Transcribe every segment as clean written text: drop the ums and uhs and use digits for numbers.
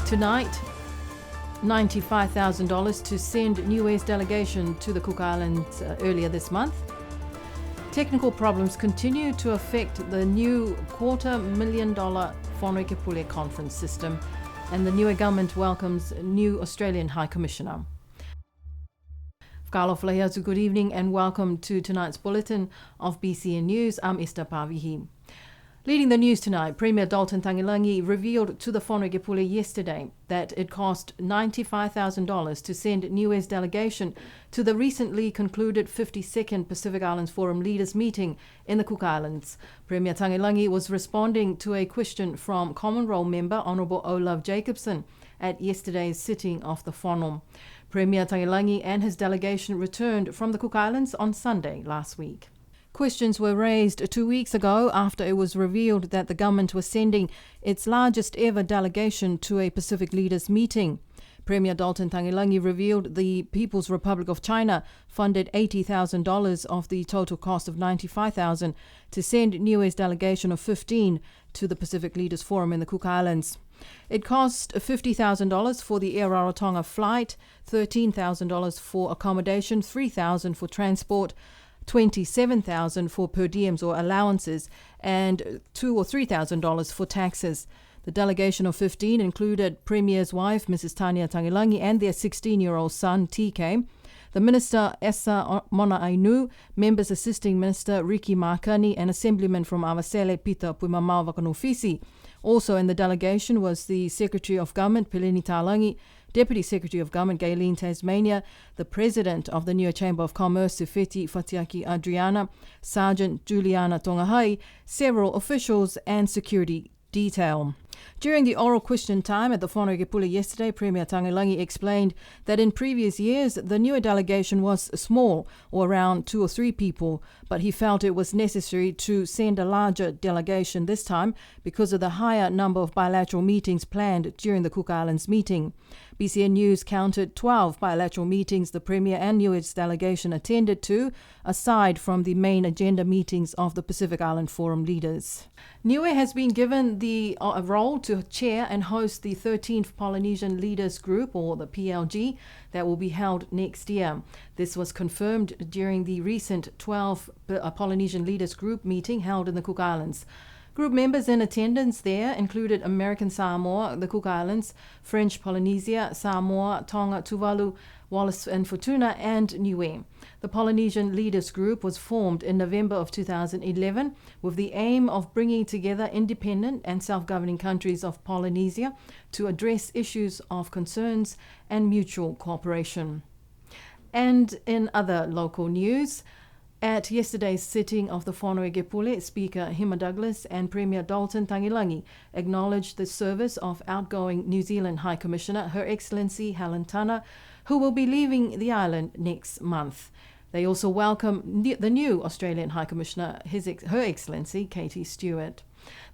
Tonight, $95,000 to send Niue's delegation to the Cook Islands earlier this month. Technical problems continue to affect the new $250,000 Whanokepule conference system, and the Niue government welcomes new Australian High Commissioner. Good evening and welcome to tonight's bulletin of BCN News. I'm Esther Pavihi. Leading the news tonight, Premier Dalton Tagilangi revealed to the Whanokepule yesterday that it cost $95,000 to send Niue's delegation to the recently concluded 52nd Pacific Islands Forum Leaders Meeting in the Cook Islands. Premier Tagilangi was responding to a question from Common Role Member Honourable Olaf Jacobson at yesterday's sitting of the Whanau. Premier Tagilangi and his delegation returned from the Cook Islands on Sunday last week. Questions were raised 2 weeks ago after it was revealed that the government was sending its largest ever delegation to a Pacific Leaders meeting. Premier Dalton Tagilangi revealed the People's Republic of China funded $80,000 of the total cost of $95,000 to send Niue's delegation of 15 to the Pacific Leaders Forum in the Cook Islands. It cost $50,000 for the Air Rarotonga flight, $13,000 for accommodation, $3,000 for transport, $27,000 for per diems or allowances, and $2,000 or $3,000 for taxes. The delegation of 15 included Premier's wife, Mrs. Tania Tagilangi, and their 16-year-old son, TK, the Minister Esa Mona Ainu, members assisting Minister Riki Makani, and Assemblyman from Avasele, Peter Puimamau Vakanofisi. Also in the delegation was the Secretary of Government, Pelini Talangi, Deputy Secretary of Government, Gayleen Tasmania, the President of the Niue Chamber of Commerce, Sufeti Fatiaki Adriana, Sergeant Juliana Tongahai, several officials and security detail. During the oral question time at the Whanokepule yesterday, Premier Tagilangi explained that in previous years the Niue delegation was small, or around 2 or 3 people, but he felt it was necessary to send a larger delegation this time because of the higher number of bilateral meetings planned during the Cook Islands meeting. BCN News counted 12 bilateral meetings the Premier and Niue's delegation attended to, aside from the main agenda meetings of the Pacific Island Forum leaders. Niue has been given the role to chair and host the 13th Polynesian Leaders Group, or the PLG, that will be held next year. This was confirmed during the recent 12th Polynesian Leaders Group meeting held in the Cook Islands. Group members in attendance there included American Samoa, the Cook Islands, French Polynesia, Samoa, Tonga, Tuvalu, Wallis and Futuna, and Niue. The Polynesian Leaders Group was formed in November of 2011 with the aim of bringing together independent and self-governing countries of Polynesia to address issues of concerns and mutual cooperation. And in other local news, at yesterday's sitting of the Whanokepule, Speaker Hima Douglas and Premier Dalton Tagilangi acknowledged the service of outgoing New Zealand High Commissioner, Her Excellency Helen Tanner, who will be leaving the island next month. They also welcome the new Australian High Commissioner, Her Excellency Katie Stewart.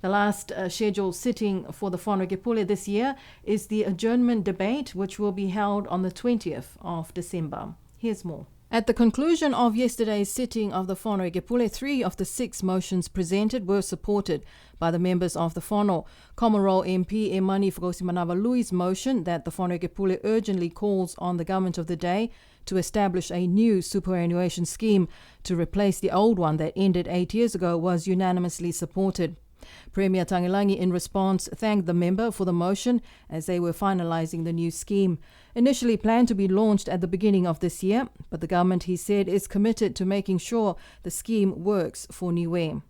The last scheduled sitting for the Whanokepule this year is the adjournment debate, which will be held on the 20th of December. Here's more. At the conclusion of yesterday's sitting of the Whanokepule, 3 of the 6 motions presented were supported by the members of the Whanau. Common Role MP Emani Whakosimanava-Lui's motion that the Whanokepule urgently calls on the government of the day to establish a new superannuation scheme to replace the old one that ended 8 years ago was unanimously supported. Premier Tagilangi, in response, thanked the member for the motion as they were finalising the new scheme. Initially planned to be launched at the beginning of this year, but the government, he said, is committed to making sure the scheme works for Niue.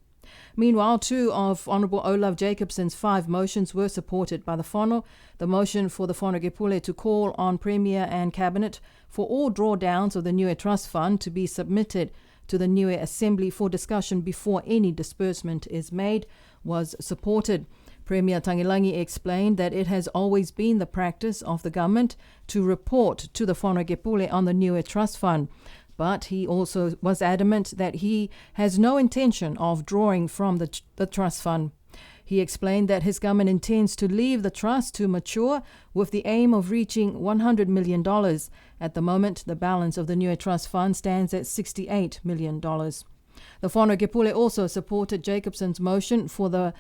Meanwhile, 2 of Honourable Olaf Jacobson's 5 motions were supported by the Whanau. The motion for the Whanokepule to call on Premier and Cabinet for all drawdowns of the Niue Trust Fund to be submitted to the Niue Assembly for discussion before any disbursement is made was supported. Premier Tagilangi explained that it has always been the practice of the government to report to the Whanokepule on the Niue Trust Fund, but he also was adamant that he has no intention of drawing from the trust fund. He explained that his government intends to leave the trust to mature with the aim of reaching $100 million. At the moment, the balance of the Niue Trust Fund stands at $68 million. The Whanokepule also supported Jacobson's motion for the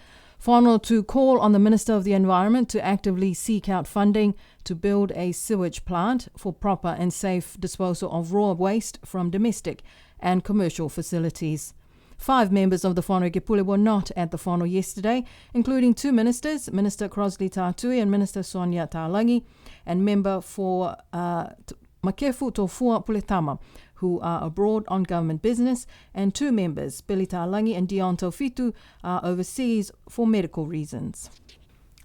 Whānau to call on the Minister of the Environment to actively seek out funding to build a sewage plant for proper and safe disposal of raw waste from domestic and commercial facilities. 5 members of the Whānau Gepule were not at the whānau yesterday, including 2 ministers, Minister Crosley Tātui and Minister Sonia Tālangi, and member for Makefu Tofua Puletama, who are abroad on government business, and 2 members, Billy Tālangi and Dion Taufitu, are overseas for medical reasons.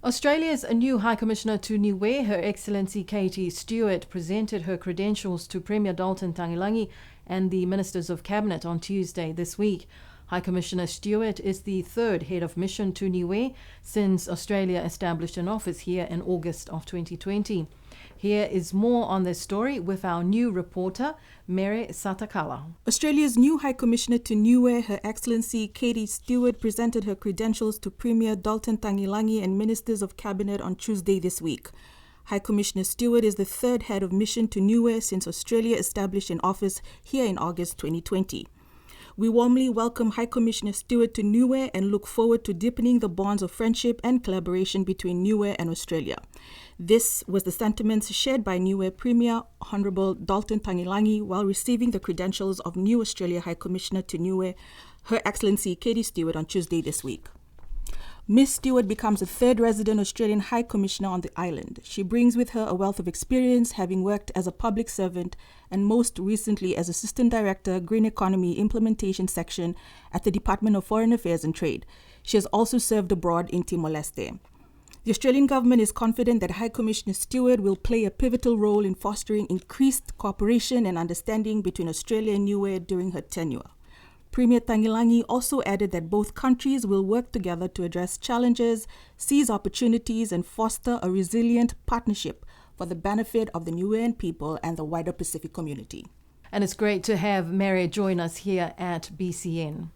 Australia's new High Commissioner to Niue, Her Excellency Katie Stewart, presented her credentials to Premier Dalton Tangilangi and the Ministers of Cabinet on Tuesday this week. High Commissioner Stewart is the 3rd head of mission to Niue since Australia established an office here in August of 2020. Here is more on this story with our new reporter, Mere Satakala. Australia's new High Commissioner to Niue, Her Excellency Katie Stewart, presented her credentials to Premier Dalton Tangilangi and Ministers of Cabinet on Tuesday this week. High Commissioner Stewart is the 3rd head of mission to Niue since Australia established an office here in August 2020. We warmly welcome High Commissioner Stewart to Niue and look forward to deepening the bonds of friendship and collaboration between Niue and Australia. This was the sentiments shared by Niue Premier Honourable Dalton Tangilangi while receiving the credentials of new Australia High Commissioner to Niue, Her Excellency Katie Stewart, on Tuesday this week. Ms. Stewart becomes the 3rd resident Australian High Commissioner on the island. She brings with her a wealth of experience, having worked as a public servant and most recently as Assistant Director, Green Economy Implementation Section at the Department of Foreign Affairs and Trade. She has also served abroad in Timor-Leste. The Australian government is confident that High Commissioner Stewart will play a pivotal role in fostering increased cooperation and understanding between Australia and Niue during her tenure. Premier Tangilangi also added that both countries will work together to address challenges, seize opportunities, and foster a resilient partnership for the benefit of the Niuean people and the wider Pacific community. And it's great to have Mary join us here at BCN.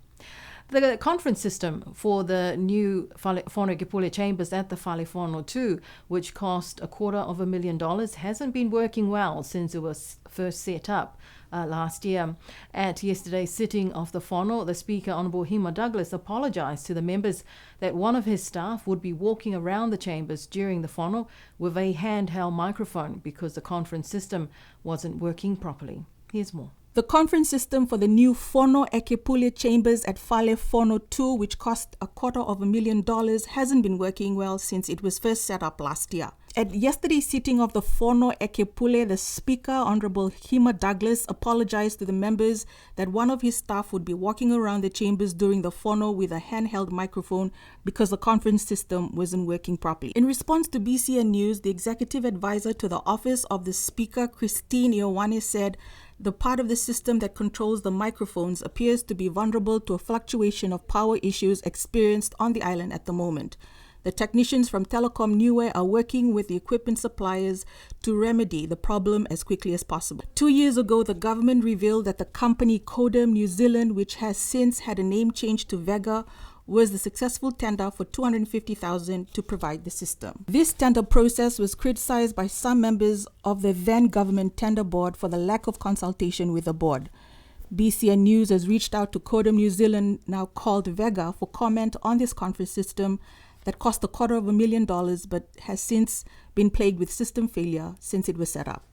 The conference system for the new Whānau Gepule chambers at the Whale Whānau 2, which cost $250,000, hasn't been working well since it was first set up last year. At yesterday's sitting of the whānau, the Speaker, Honourable Hima Douglas, apologised to the members that one of his staff would be walking around the chambers during the whānau with a handheld microphone because the conference system wasn't working properly. Here's more. The conference system for the new Whānau Ekepule chambers at Whale Whānau 2, which cost $250,000, hasn't been working well since it was first set up last year. At yesterday's sitting of the Whānau Ekepule, the Speaker, Honourable Hima Douglas, apologised to the members that one of his staff would be walking around the chambers during the whānau with a handheld microphone because the conference system wasn't working properly. In response to BCN News, the Executive Advisor to the Office of the Speaker, Christine Ioane, said the part of the system that controls the microphones appears to be vulnerable to a fluctuation of power issues experienced on the island at the moment. The technicians from Telecom Niue are working with the equipment suppliers to remedy the problem as quickly as possible. 2 years ago, the government revealed that the company Codem New Zealand, which has since had a name change to Vega, was the successful tender for $250,000 to provide the system. This tender process was criticized by some members of the then government tender board for the lack of consultation with the board. BCN News has reached out to Codem New Zealand, now called Vega, for comment on this conference system that cost $250,000 but has since been plagued with system failure since it was set up.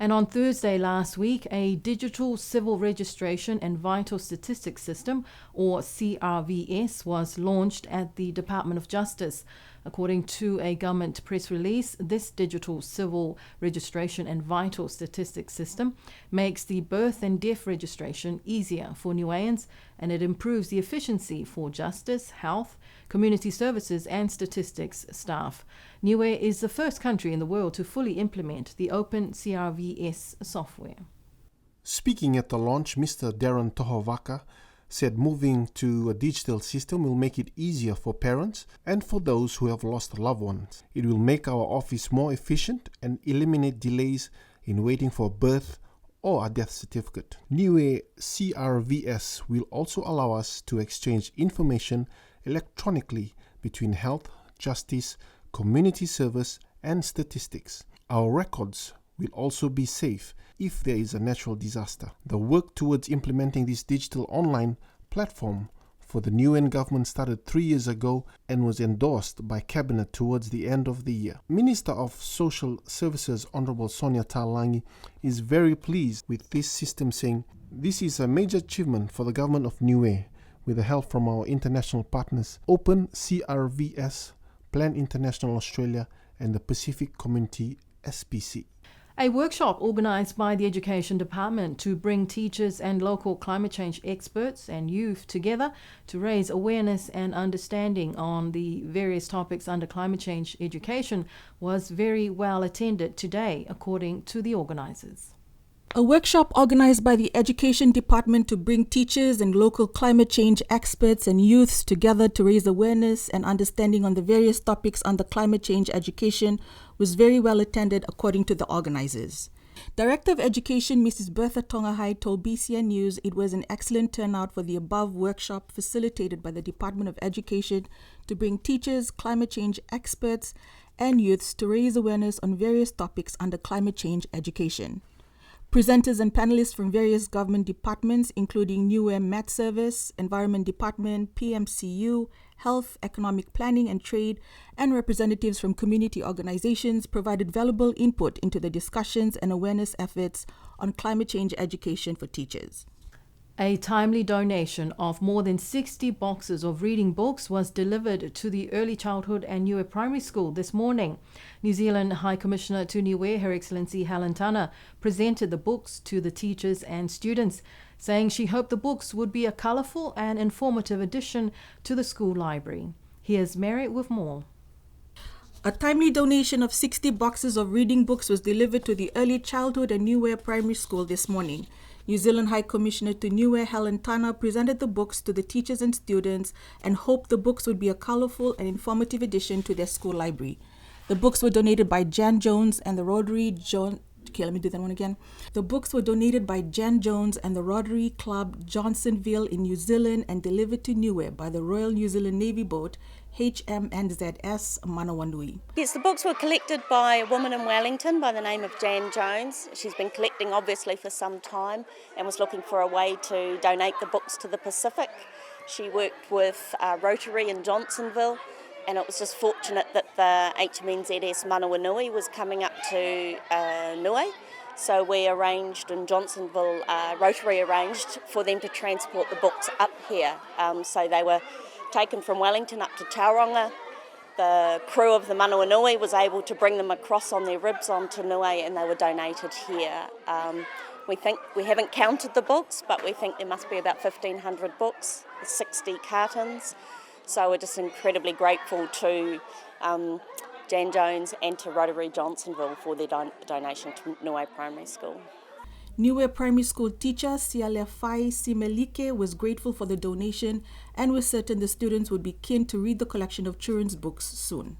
And on Thursday last week, a digital civil registration and vital statistics system, or CRVS, was launched at the Department of Justice. According to a government press release, this digital civil registration and vital statistics system makes the birth and death registration easier for Niueans, and it improves the efficiency for justice, health, community services and statistics staff. Niue is the first country in the world to fully implement the open CRVS software. Speaking at the launch, Mr. Darren Tohovaka said moving to a digital system will make it easier for parents and for those who have lost loved ones. It will make our office more efficient and eliminate delays in waiting for birth or a death certificate. Niue CRVS will also allow us to exchange information electronically between health, justice, community service and statistics. Our records will also be safe if there is a natural disaster. The work towards implementing this digital online platform for the Niue government started 3 years ago and was endorsed by Cabinet towards the end of the year. Minister of Social Services Honourable Sonia Talangi is very pleased with this system, saying, "This is a major achievement for the government of Niue, with the help from our international partners, Open CRVS, Plan International Australia and the Pacific Community SPC." A workshop organised by the Education Department to bring teachers and local climate change experts and youth together to raise awareness and understanding on the various topics under climate change education was very well attended today, according to the organisers. A workshop organized by the Education Department to bring teachers and local climate change experts and youths together to raise awareness and understanding on the various topics under climate change education was very well attended, according to the organizers. Director of Education Mrs. Bertha Tongahai told BCN News it was an excellent turnout for the above workshop facilitated by the Department of Education to bring teachers, climate change experts, and youths to raise awareness on various topics under climate change education. Presenters and panelists from various government departments, including Niue Met Service, Environment Department, PMCU, Health, Economic Planning and Trade, and representatives from community organizations provided valuable input into the discussions and awareness efforts on climate change education for teachers. A timely donation of more than 60 boxes of reading books was delivered to the Early Childhood and Niue Primary School this morning. New Zealand High Commissioner to Niue, Her Excellency Helen Tana, presented the books to the teachers and students, saying she hoped the books would be a colourful and informative addition to the school library. Here's Mary with more. A timely donation of 60 boxes of reading books was delivered to the Early Childhood and Niue Primary School this morning. New Zealand High Commissioner to Niue, Helen Tana, presented the books to the teachers and students and hoped the books would be a colourful and informative addition to their school library. The books were donated by Jan Jones and the Rotary The books were donated by Jan Jones and the Rotary Club Johnsonville in New Zealand and delivered to Niue by the Royal New Zealand Navy boat HMNZS Manawanui. Yes, the books were collected by a woman in Wellington by the name of Jan Jones. She's been collecting obviously for some time and was looking for a way to donate the books to the Pacific. She worked with Rotary in Johnsonville, and it was just fortunate that the HMNZS Manawanui was coming up to Niue. So we arranged in Johnsonville, Rotary arranged for them to transport the books up here. So they were taken from Wellington up to Tauranga. The crew of the Manawanui was able to bring them across on their ribs onto Niue, and they were donated here. We haven't counted the books, but we think there must be about 1,500 books, 60 cartons. So we're just incredibly grateful to Jan Jones and to Rotary Johnsonville for their donation to Niue Primary School. Niue Primary School teacher Sialefai Simelike was grateful for the donation and was certain the students would be keen to read the collection of children's books soon.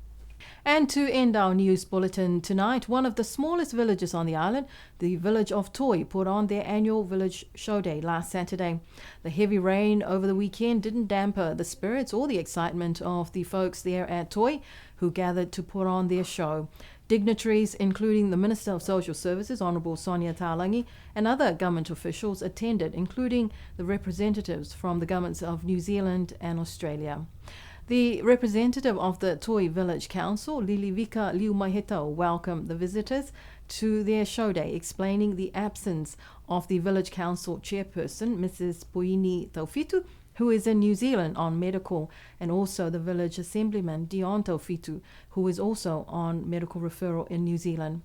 And to end our news bulletin tonight, one of the smallest villages on the island, the village of Toi, put on their annual village show day last Saturday. The heavy rain over the weekend didn't damper the spirits or the excitement of the folks there at Toi who gathered to put on their show. Dignitaries, including the Minister of Social Services, Honourable Sonia Talangi, and other government officials attended, including the representatives from the governments of New Zealand and Australia. The representative of the Toi Village Council, Lilivika Liumaihetau, welcomed the visitors to their show day, explaining the absence of the Village Council chairperson, Mrs. Puini Taufitu, who is in New Zealand on medical, and also the village assemblyman, Dion Taufitu, who is also on medical referral in New Zealand.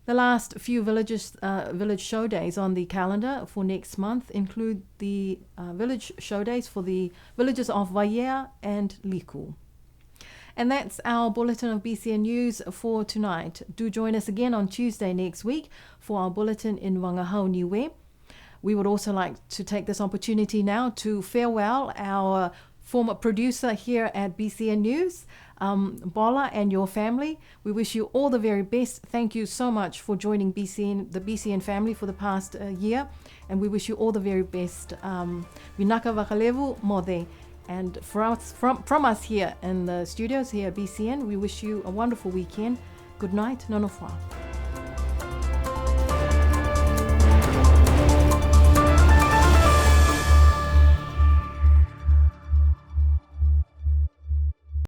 The last few village show days on the calendar for next month include the village show days for the villages of Vaiea and Liku. And that's our bulletin of BCN News for tonight. Do join us again on Tuesday next week for our bulletin in Wangahau Niue. We would also like to take this opportunity now to farewell our former producer here at BCN News, Bola, and your family. We wish you all the very best. Thank you so much for joining the BCN family for the past year, and we wish you all the very best. Vinaka Vakalevu Mode. And from us here in the studios here at BCN, we wish you a wonderful weekend. Good night, nono fua.